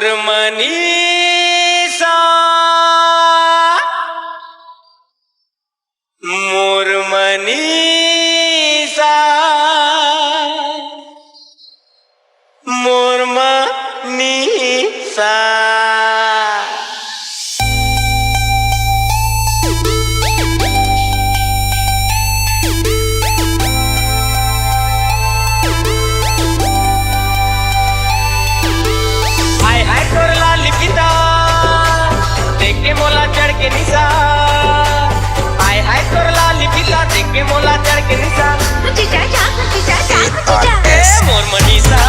मोर मनीषा मोर मनीषा मोर मनीषा मोला चढ़ के निशा हाय हाय तोर लाली पिता देख के मोला चढ़ के निशा चिचा चा चिचा चा चिचा मोर मनीषा